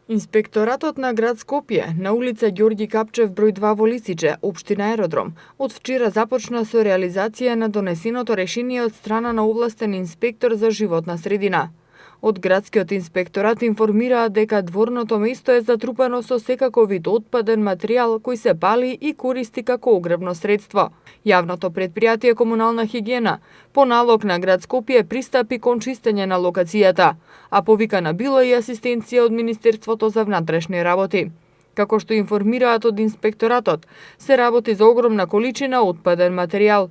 Инспекторатот на град Скопје на улица Ѓорѓи Капчев број 2 во Лисиче, општина Аеродром, од вчера започна со реализација на донесеното решение од страна на овластен инспектор за животна средина. Од градскиот инспекторат информираат дека дворното место е затрупано со секаков вид отпаден материјал кој се пали и користи како огревно средство. Јавното претпријатие Комунална хигиена по налог на град Скопје пристапи кон чистење на локацијата, а повикана била и асистенција од Министерството за внатрешни работи. Како што информираат од инспекторатот, се работи за огромна количина отпаден материјал.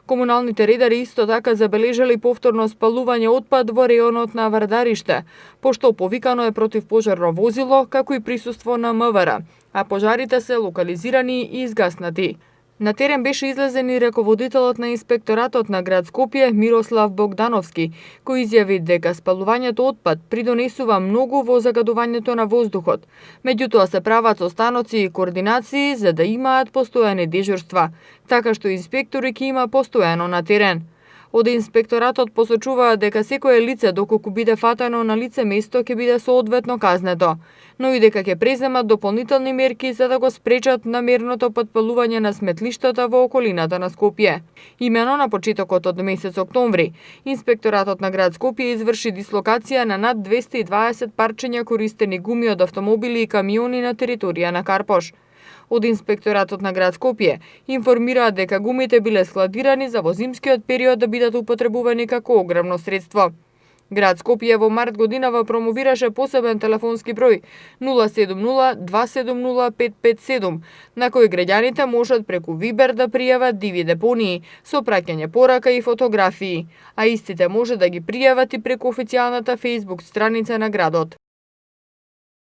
Комуналните редари исто така забележали повторно спалување отпад во реонот на Вардариште, пошто повикано е противпожарно возило, како и присуство на МВР, а пожарите се локализирани и изгаснати. На терен беше излезен и раководителот на инспекторатот на град Скопје Мирослав Богдановски, кој изјави дека спалувањето отпад придонесува многу во загадувањето на воздухот. Меѓутоа се прават состаноци и координации за да имаат постојани дежурства, така што инспектори ќе има постојано на терен. Од инспекторатот посочуваат дека секое лице доколку биде фатено на лице место ќе биде соодветно казнето, но и дека ќе преземат дополнителни мерки за да го спречат намерното потпалување на сметлиштата во околината на Скопје. Имено на почетокот од месец октомври, инспекторатот на град Скопје изврши дислокација на над 220 парчиња користени гуми од автомобили и камиони на територија на Карпош. Од инспекторатот на град Скопје информираат дека гумите биле складирани за во зимскиот период да бидат употребувани како огревно средство. Град Скопје во март годинава промовираше посебен телефонски број 070-270-557, на кој граѓаните можат преку Вибер да пријават диви депонии со праќање порака и фотографии, а истите може да ги пријават и преку официјалната Facebook страница на градот.